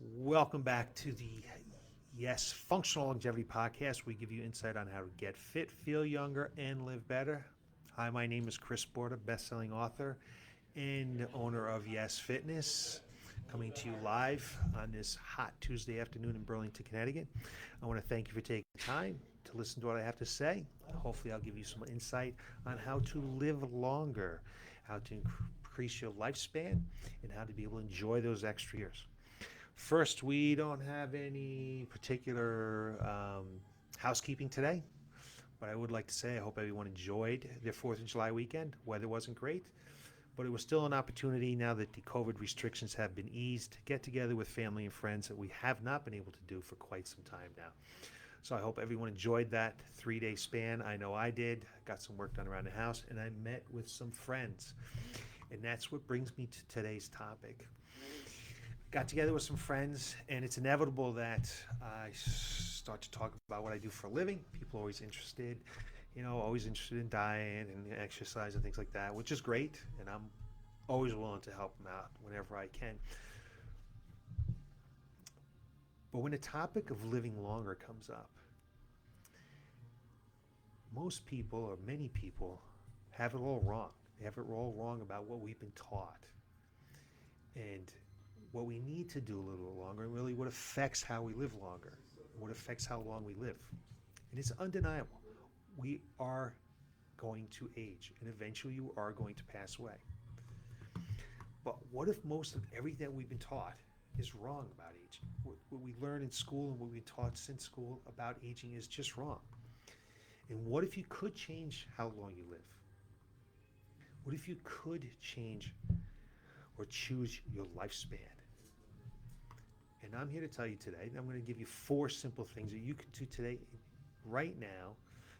Welcome back to the Y.E.S. Functional Longevity Podcast. We give you insight on how to get fit, feel younger, and live better. Hi, my name is Chris Borda, best-selling author and owner of Y.E.S Fitness, coming to you live on this hot Tuesday afternoon in Burlington, Connecticut. I want to thank you for taking time to listen to what I have to say. Hopefully, I'll give you some insight on how to live longer, how to increase your lifespan, and how to be able to enjoy those extra years. First, we don't have any particular housekeeping today, but I would like to say I hope everyone enjoyed their 4th of July weekend. Weather wasn't great, but it was still an opportunity now that the COVID restrictions have been eased to get together with family and friends that we have not been able to do for quite some time now. So I hope everyone enjoyed that 3-day span. I know I did. Got some work done around the house, and I met with some friends. And that's what brings me to today's topic. Got together with some friends, and it's inevitable that I start to talk about what I do for a living. People are always interested, always interested in diet and exercise and things like that, which is great, and I'm always willing to help them out whenever I can. But when the topic of living longer comes up, most people, or many people, have it all wrong. They have it all wrong about what we've been taught. And what we need to do a little longer, and really what affects how we live longer, what affects how long we live. And it's undeniable. We are going to age, and eventually you are going to pass away. But what if most of everything that we've been taught is wrong about aging? What we learn in school and what we've been taught since school about aging is just wrong. And what if you could change how long you live? What if you could change or choose your lifespan? And I'm here to tell you today, I'm going to give you 4 simple things that you can do today, right now,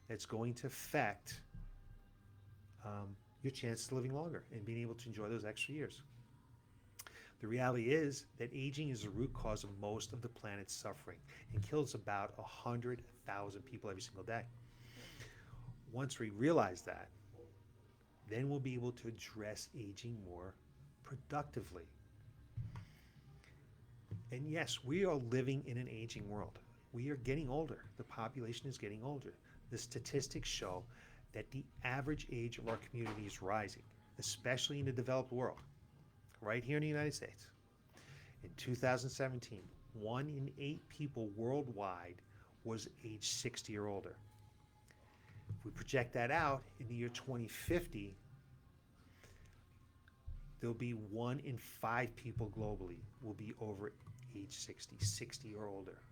that's going to affect your chance of living longer and being able to enjoy those extra years. The reality is that aging is the root cause of most of the planet's suffering and kills about 100,000 people every single day. Once we realize that, then we'll be able to address aging more productively. And yes, we are living in an aging world. We are getting older. The population is getting older. The statistics show that the average age of our community is rising, especially in the developed world. Right here in the United States. In 2017, 1 in 8 people worldwide was age 60 or older. If we project that out in the year 2050, there'll be 1 in 5 people globally will be over age 60 or older.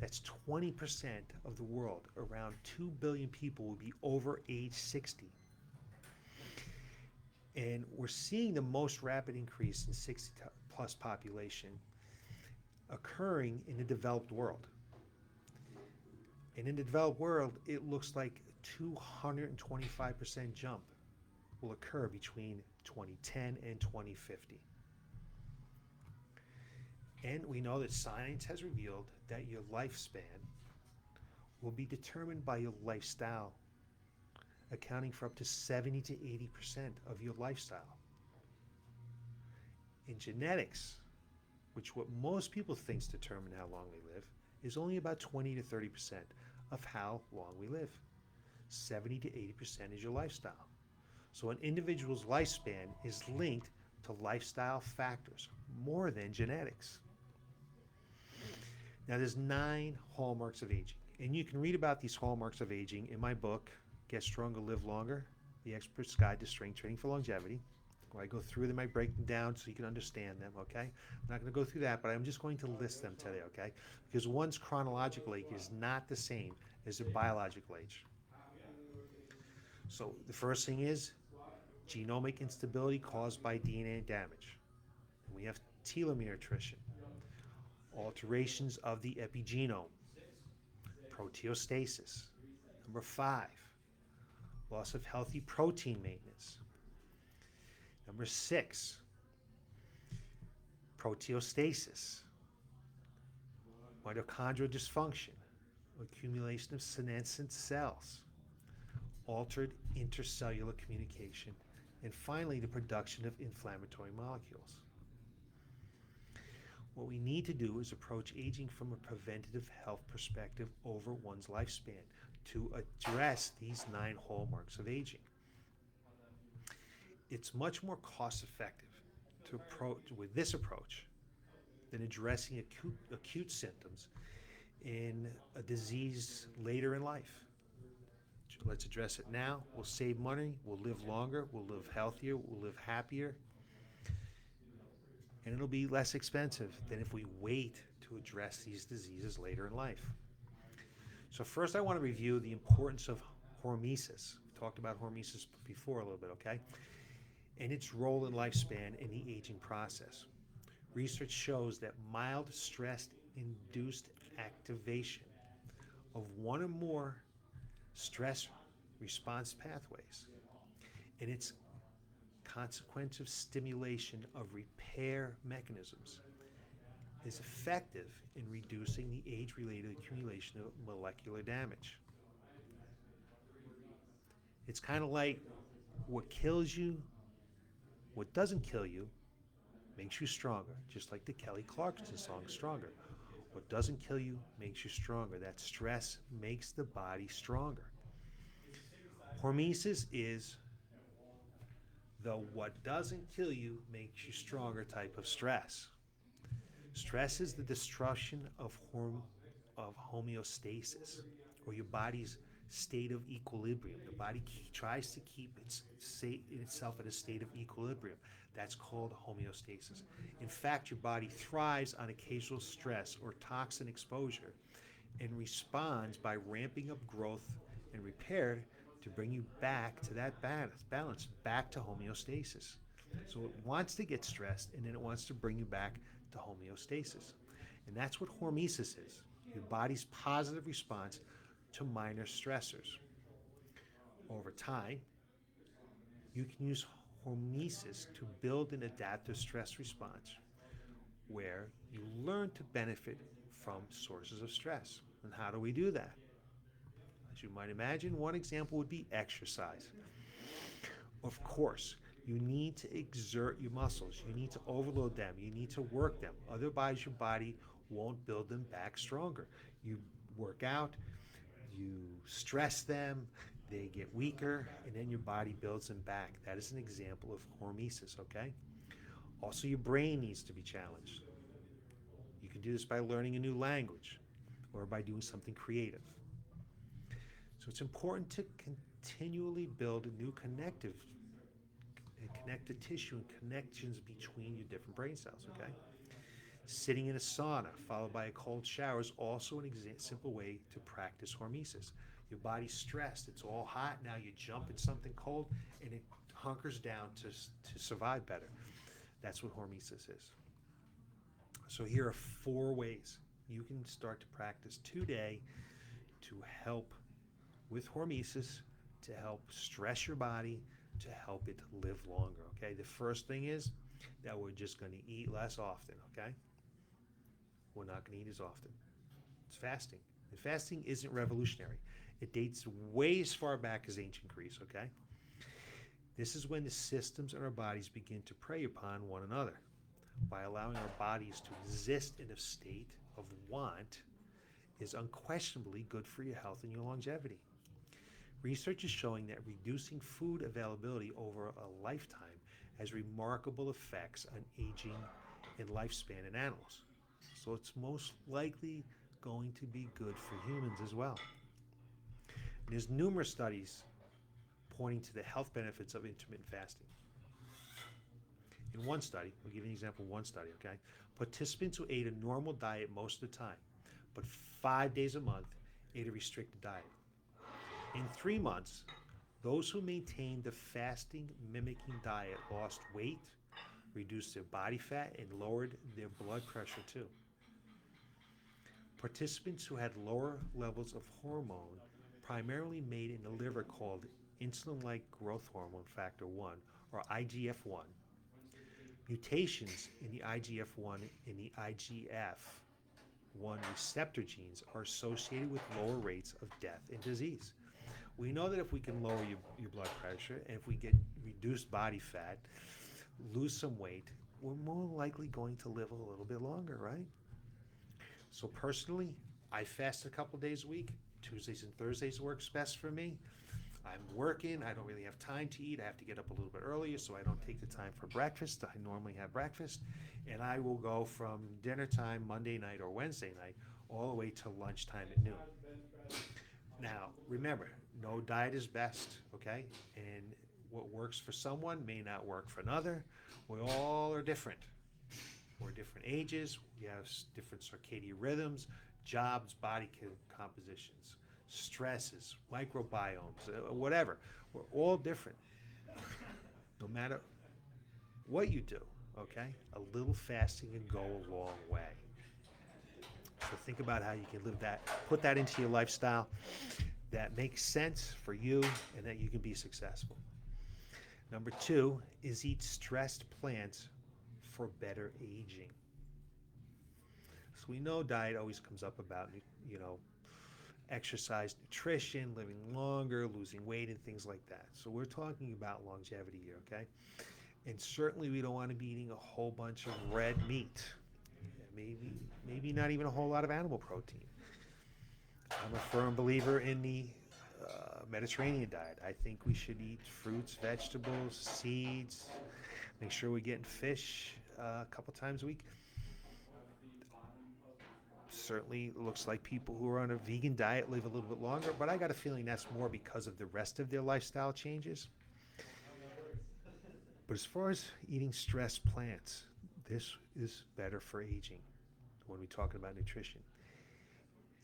That's 20% of the world. Around 2 billion people will be over age 60. And we're seeing the most rapid increase in 60 plus population occurring in the developed world. And in the developed world, it looks like a 225% jump will occur between 2010 and 2050. And we know that science has revealed that your lifespan will be determined by your lifestyle, accounting for up to 70 to 80% of your lifestyle. In genetics, which what most people think determine how long we live, is only about 20 to 30% of how long we live. 70 to 80% is your lifestyle. So an individual's lifespan is linked to lifestyle factors more than genetics. Now there's 9 hallmarks of aging, and you can read about these hallmarks of aging in my book, Get Stronger, Live Longer, The Expert's Guide to Strength Training for Longevity. Where I go through them, I break them down so you can understand them, okay? I'm not going to go through that, but I'm just going to list them today, okay? Because one's chronological age is not the same as their biological age. So the first thing is genomic instability caused by DNA damage. And we have telomere attrition, alterations of the epigenome, proteostasis. Number 5, loss of healthy protein maintenance. Number 6, proteostasis, mitochondrial dysfunction, accumulation of senescent cells, altered intercellular communication, and finally the production of inflammatory molecules. What we need to do is approach aging from a preventative health perspective over one's lifespan to address these 9 hallmarks of aging. It's much more cost effective to approach with this approach than addressing acute symptoms in a disease later in life. Let's address it now. We'll save money, we'll live longer, we'll live healthier, we'll live happier, and it'll be less expensive than if we wait to address these diseases later in life. So first I want to review the importance of hormesis. We talked about hormesis before a little bit, okay? And its role in lifespan in the aging process. Research shows that mild stress-induced activation of one or more stress response pathways and its consequential stimulation of repair mechanisms is effective in reducing the age-related accumulation of molecular damage. It's kind of like what kills you, what doesn't kill you, makes you stronger, just like the Kelly Clarkson song, Stronger. What doesn't kill you makes you stronger. That stress makes the body stronger. Hormesis is the what doesn't kill you makes you stronger type of stress. Stress is the destruction of homeostasis, or your body's state of equilibrium. The body tries to keep itself at a state of equilibrium. That's called homeostasis. In fact, your body thrives on occasional stress or toxin exposure and responds by ramping up growth and repair to bring you back to that balance, back to homeostasis. So it wants to get stressed, and then it wants to bring you back to homeostasis. And that's what hormesis is, your body's positive response to minor stressors. Over time, you can use hormesis to build an adaptive stress response where you learn to benefit from sources of stress. And how do we do that? As you might imagine, one example would be exercise. Of course, you need to exert your muscles. You need to overload them. You need to work them. Otherwise, your body won't build them back stronger. You work out, you stress them, they get weaker, and then your body builds them back. That is an example of hormesis, okay? Also, your brain needs to be challenged. You can do this by learning a new language or by doing something creative. So it's important to continually build a new connective tissue and connections between your different brain cells, okay? Sitting in a sauna followed by a cold shower is also an simple way to practice hormesis. Your body's stressed, it's all hot, now you jump in something cold and it hunkers down to survive better. That's what hormesis is. So here are 4 ways you can start to practice today to help with hormesis, to help stress your body, to help it live longer, okay? The first thing is that we're just going to eat less often, okay? We're not going to eat as often. It's fasting. And fasting isn't revolutionary. It dates way as far back as ancient Greece, okay? This is when the systems in our bodies begin to prey upon one another. By allowing our bodies to exist in a state of want is unquestionably good for your health and your longevity. Research is showing that reducing food availability over a lifetime has remarkable effects on aging and lifespan in animals. So it's most likely going to be good for humans as well. And there's numerous studies pointing to the health benefits of intermittent fasting. In one study, I'll give you an example of one study, okay? Participants who ate a normal diet most of the time, but 5 days a month ate a restricted diet. In 3 months, those who maintained the fasting mimicking diet lost weight, reduced their body fat, and lowered their blood pressure too. Participants who had lower levels of hormone, primarily made in the liver called insulin-like growth hormone factor 1, or IGF-1, mutations in the IGF-1 and the IGF-1 receptor genes are associated with lower rates of death and disease. We know that if we can lower your blood pressure and if we get reduced body fat, lose some weight, we're more likely going to live a little bit longer, right? So personally, I fast a couple days a week. Tuesdays and Thursdays works best for me. I'm working. I don't really have time to eat. I have to get up a little bit earlier, so I don't take the time for breakfast. I normally have breakfast, and I will go from dinner time Monday night or Wednesday night all the way to lunchtime at noon. Now, remember, no diet is best, okay? And what works for someone may not work for another. We all are different. We're different ages. We have different circadian rhythms, jobs, body compositions, stresses, microbiomes, whatever. We're all different. No matter what you do, okay? A little fasting can go a long way. So think about how you can live that, put that into your lifestyle that makes sense for you and that you can be successful. Number two is eat stressed plants for better aging. So we know diet always comes up about, you know, exercise, nutrition, living longer, losing weight, and things like that. So we're talking about longevity here, okay? And certainly we don't want to be eating a whole bunch of red meat. Maybe not even a whole lot of animal protein. I'm a firm believer in the Mediterranean diet. I think we should eat fruits, vegetables, seeds. Make sure we're getting fish a couple times a week. Certainly looks like people who are on a vegan diet live a little bit longer, but I got a feeling that's more because of the rest of their lifestyle changes. But as far as eating stressed plants, this is better for aging when we're talking about nutrition.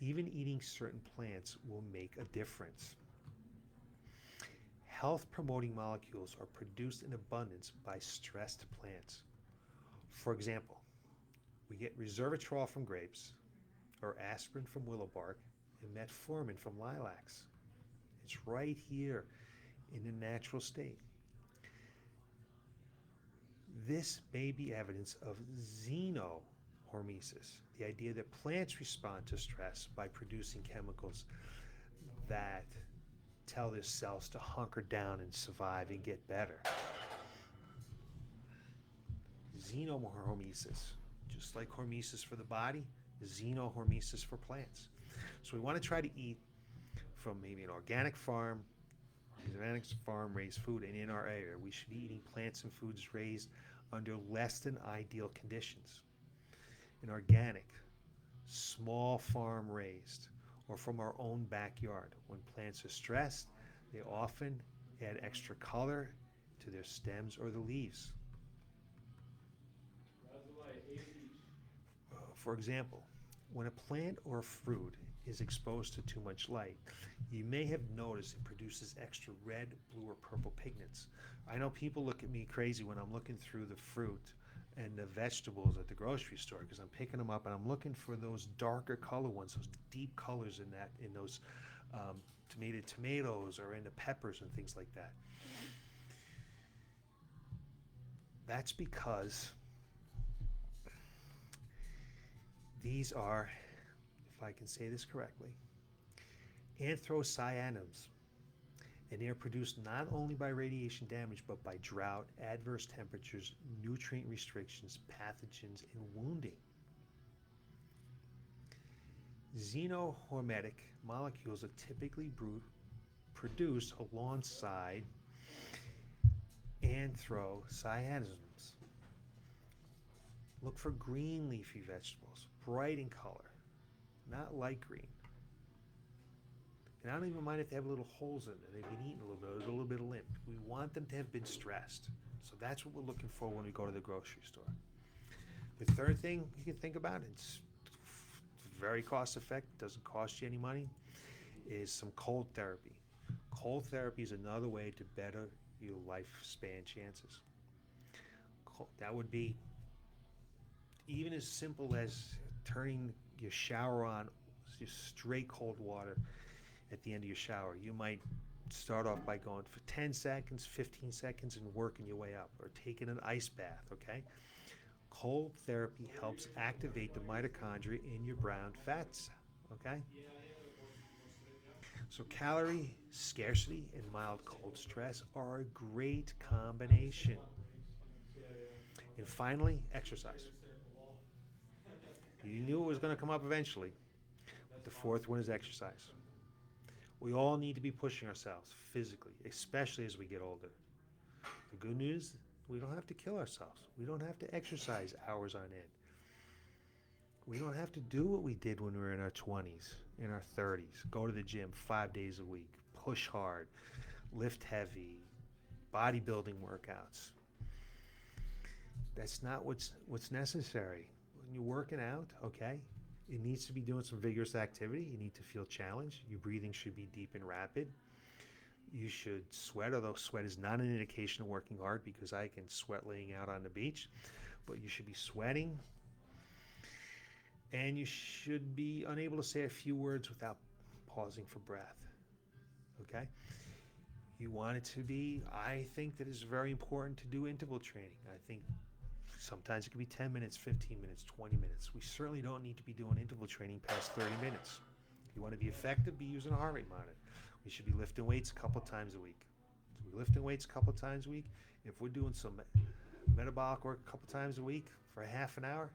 Even eating certain plants will make a difference. Health promoting molecules are produced in abundance by stressed plants. For example, we get resveratrol from grapes, or aspirin from willow bark, and metformin from lilacs. It's right here in the natural state. This may be evidence of xenohormesis, the idea that plants respond to stress by producing chemicals that tell their cells to hunker down and survive and get better. Xenohormesis, just like hormesis for the body, xenohormesis for plants. So we want to try to eat from maybe an organic farm raised food, and in our area we should be eating plants and foods raised under less than ideal conditions. An organic, small farm raised, or from our own backyard. When plants are stressed, they often add extra color to their stems or the leaves. For example, when a plant or fruit is exposed to too much light, you may have noticed it produces extra red, blue, or purple pigments. I know people look at me crazy when I'm looking through the fruit and the vegetables at the grocery store because I'm picking them up and I'm looking for those darker color ones, those deep colors in those tomatoes or in the peppers and things like that. That's because these are, if I can say this correctly, anthocyanins, and they are produced not only by radiation damage but by drought, adverse temperatures, nutrient restrictions, pathogens, and wounding. Xenohormetic molecules are typically produced alongside anthocyanins. Look for green leafy vegetables, bright in color, not light green. And I don't even mind if they have little holes in it. They've been eaten a little bit. There's a little bit of lint. We want them to have been stressed. So that's what we're looking for when we go to the grocery store. The third thing you can think about, it's very cost effective, doesn't cost you any money, is some cold therapy. Cold therapy is another way to better your lifespan chances. That would be even as simple as turning your shower on just straight cold water at the end of your shower. You might start off by going for 10 seconds, 15 seconds, and working your way up, or taking an ice bath, okay? Cold therapy helps activate the mitochondria in your brown fats, okay? So calorie scarcity and mild cold stress are a great combination. And finally, exercise. You knew it was going to come up eventually. But the fourth one is exercise. We all need to be pushing ourselves physically, especially as we get older. The good news, we don't have to kill ourselves. We don't have to exercise hours on end. We don't have to do what we did when we were in our 20s, in our 30s. Go to the gym 5 days a week, push hard, lift heavy, bodybuilding workouts. That's not what's necessary. When you're working out, okay, it needs to be doing some vigorous activity. You need to feel challenged. Your breathing should be deep and rapid. You should sweat, although sweat is not an indication of working hard because I can sweat laying out on the beach. But you should be sweating. And you should be unable to say a few words without pausing for breath. Okay? You want it to be, I think that it's very important to do interval training. I think sometimes it can be 10 minutes, 15 minutes, 20 minutes. We certainly don't need to be doing interval training past 30 minutes. If you want to be effective, be using a heart rate monitor. We should be lifting weights a couple times a week. So we're lifting weights a couple times a week. If we're doing some metabolic work a couple times a week for a half an hour,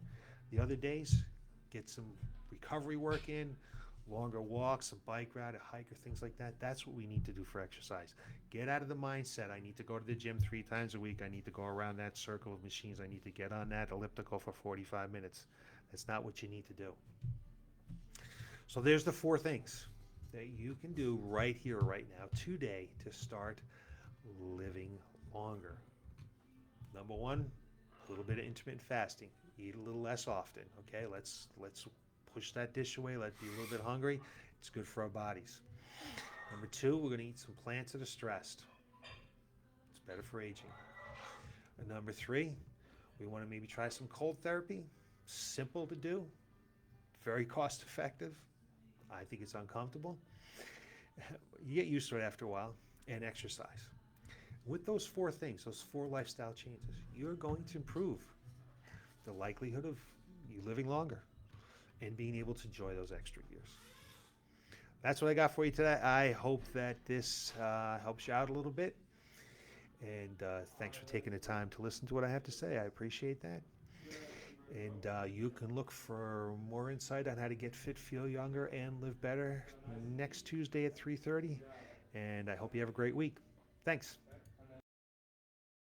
the other days, get some recovery work in, longer walks, a bike ride, a hike, or things like that. That's what we need to do for exercise. Get out of the mindset, I need to go to the gym 3 times a week. I need to go around that circle of machines. I need to get on that elliptical for 45 minutes. That's not what you need to do. So there's the 4 things that you can do right here, right now, today to start living longer. Number 1, a little bit of intermittent fasting. Eat a little less often. Okay, let's push that dish away. Let's be a little bit hungry. It's good for our bodies. Number 2, we're going to eat some plants that are stressed. It's better for aging. And number 3, we want to maybe try some cold therapy. Simple to do, very cost effective. I think it's uncomfortable. You get used to it after a while. And exercise. With those 4 things, those 4 lifestyle changes, you're going to improve the likelihood of you living longer and being able to enjoy those extra years. That's what I got for you today. I hope that this helps you out a little bit. And thanks for taking the time to listen to what I have to say. I appreciate that. And you can look for more insight on how to get fit, feel younger, and live better next Tuesday at 3:30. And I hope you have a great week. Thanks.